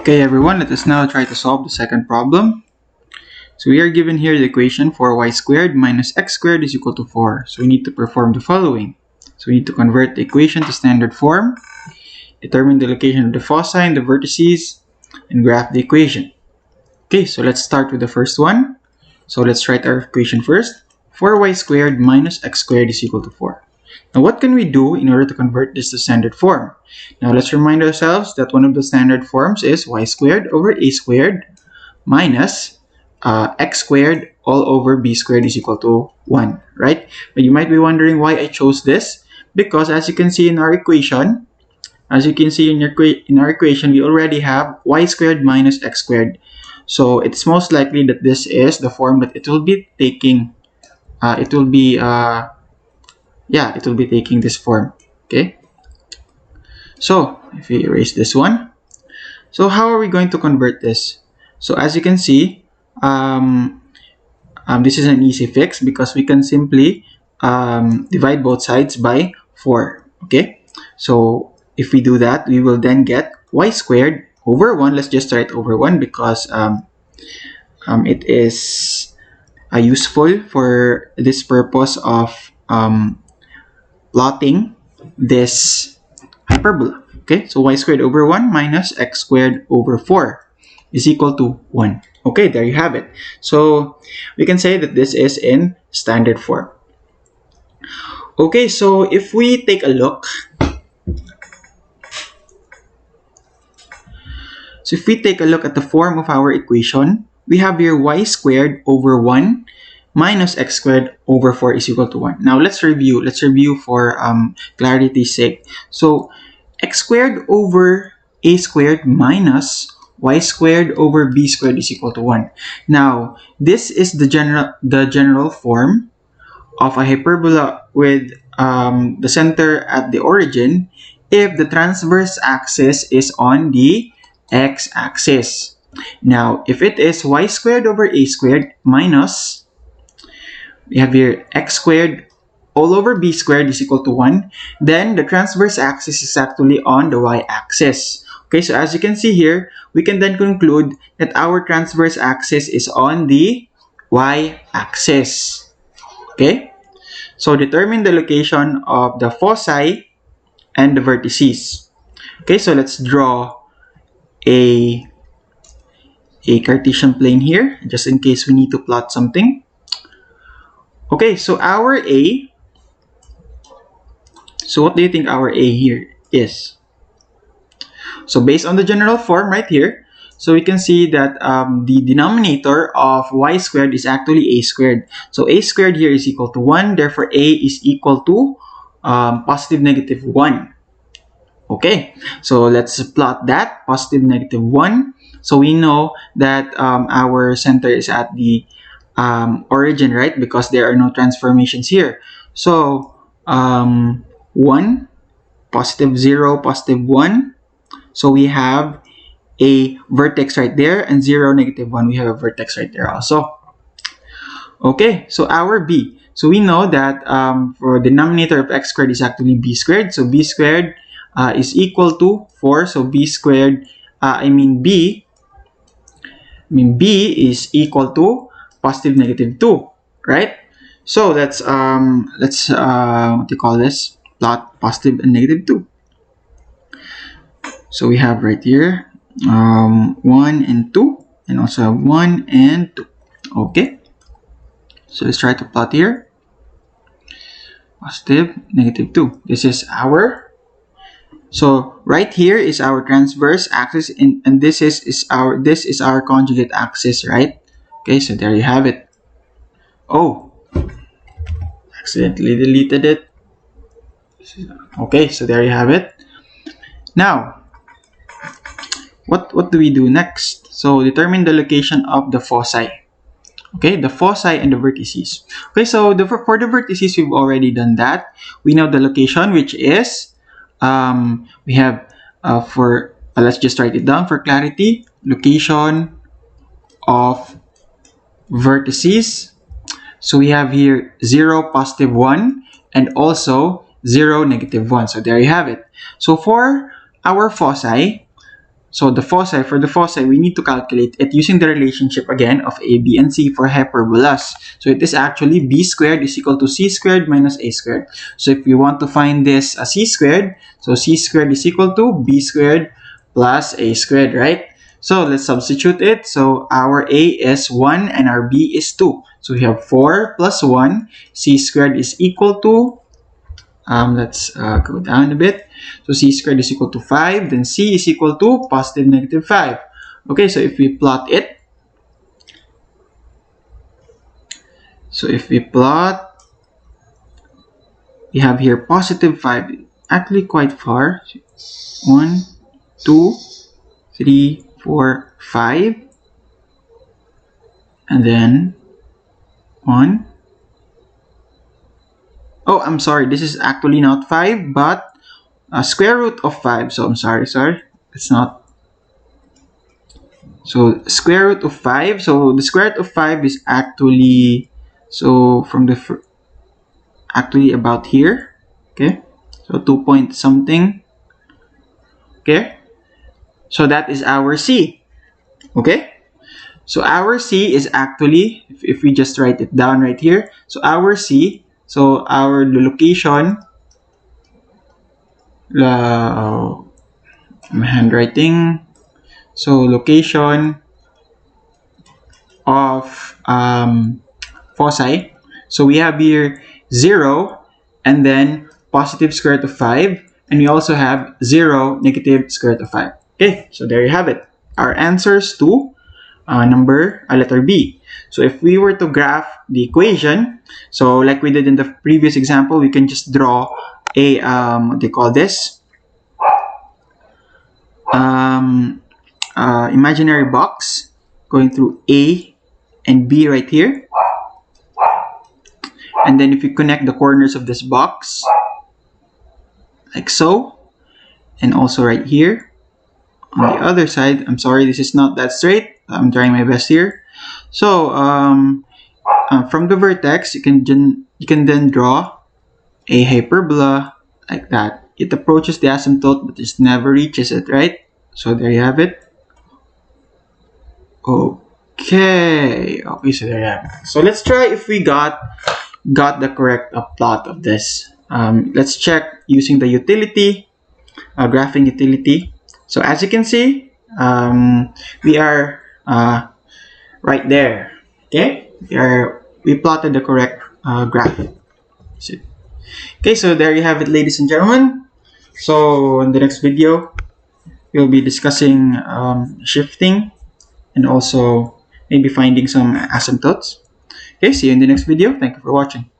Okay everyone, let us now try to solve the second problem. So we are given here the equation 4y squared minus x squared is equal to 4. So we need to perform the following. So we need to convert the equation to standard form, determine the location of the foci and the vertices, and graph the equation. Okay, so let's start with the first one. So let's write our equation first. 4y squared minus x squared is equal to 4. Now what can we do in order to convert this to standard form? Now let's remind ourselves that one of the standard forms is y squared over a squared minus x squared all over b squared is equal to 1, right? But you might be wondering why I chose this, because as you can see in our equation, we already have y squared minus x squared. So it's most likely that this is the form that it will be taking. It will be taking this form. Okay. So if we erase this one, so how are we going to convert this? So as you can see, this is an easy fix because we can simply divide both sides by 4. Okay. So if we do that, we will then get y squared over 1. Let's just write over 1 because it is useful for this purpose of plotting this hyperbola. Okay, so y squared over 1 minus x squared over 4 is equal to 1. Okay, there you have it. So we can say that this is in standard form. Okay, so if we take a look, at the form of our equation, we have here y squared over 1 minus x squared over 4 is equal to 1. Now let's review. Let's review for clarity's sake. So x squared over a squared minus y squared over b squared is equal to 1. Now this is the general form of a hyperbola with the center at the origin if the transverse axis is on the x-axis. Now if it is y squared over a squared minus, we have here x squared all over b squared is equal to 1, then the transverse axis is actually on the y-axis. Okay, so as you can see here, we can then conclude that our transverse axis is on the y-axis. Okay, so determine the location of the foci and the vertices. Okay, so let's draw a Cartesian plane here, just in case we need to plot something. Okay, so our A, so what do you think our A here is? So based on the general form right here, so we can see that the denominator of y squared is actually a squared. So a squared here is equal to 1, therefore a is equal to positive negative 1. Okay, so let's plot that, positive negative 1. So we know that our center is at the origin, right? Because there are no transformations here. So 1, positive 0, positive 1. So we have a vertex right there, and 0, negative 1, we have a vertex right there also. Okay, so our b. So we know that for the denominator of x squared is actually b squared. So b squared is equal to 4. So b squared, b is equal to positive negative 2, right? So let's what do you call this? Plot positive and negative 2. So we have right here 1 and 2, and also have 1 and 2. Okay, so let's try to plot here positive negative 2. This is our, so right here is our transverse axis, and this is our conjugate axis, right? Okay, so there you have it. Oh, accidentally deleted it. Okay, so there you have it. Now what do we do next? So determine the location of the foci. Okay, the foci and the vertices. Okay, so for the vertices, we've already done that. We know the location, which is we have let's just write it down for clarity. Location of vertices. So we have here 0, positive 1, and also 0, negative 1. So there you have it. So for our foci, So for the foci, we need to calculate it using the relationship again of a, b, and c for hyperbolas. So it is actually b squared is equal to c squared minus a squared. So if we want to find this c squared, so c squared is equal to b squared plus a squared, right? So let's substitute it. So our a is 1 and our b is 2. So we have 4 plus 1. C squared is equal to, let's go down a bit. So c squared is equal to 5. Then c is equal to positive negative 5. Okay, so if we plot it, we have here positive 5. Actually quite far. 1, 2, 3, 4, 5. And then 1. Oh, I'm sorry. This is actually not 5, but square root of 5. So I'm sorry. It's not. So square root of 5. So the square root of 5 is actually, so from the, actually about here. Okay. So 2 point something. Okay. So that is our C. Okay. So our C is actually, if we just write it down right here. So our C, so our location, handwriting, so location of foci. So we have here 0 and then positive square root of 5, and we also have 0 negative square root of 5. Okay, so there you have it. Our answers to letter B. So if we were to graph the equation, so like we did in the previous example, we can just draw a what do you call this? Imaginary box going through A and B right here. And then if you connect the corners of this box, like so, and also right here on the other side, I'm sorry, this is not that straight. I'm trying my best here. So from the vertex, you can then draw a hyperbola like that. It approaches the asymptote, but it never reaches it, right? So there you have it. Okay, so there you have it. So let's try if we got the correct plot of this. Let's check using the utility, graphing utility. So as you can see, we are right there. Okay, we plotted the correct graph. Okay, so there you have it, ladies and gentlemen. So in the next video, we'll be discussing shifting and also maybe finding some asymptotes. Okay, see you in the next video. Thank you for watching.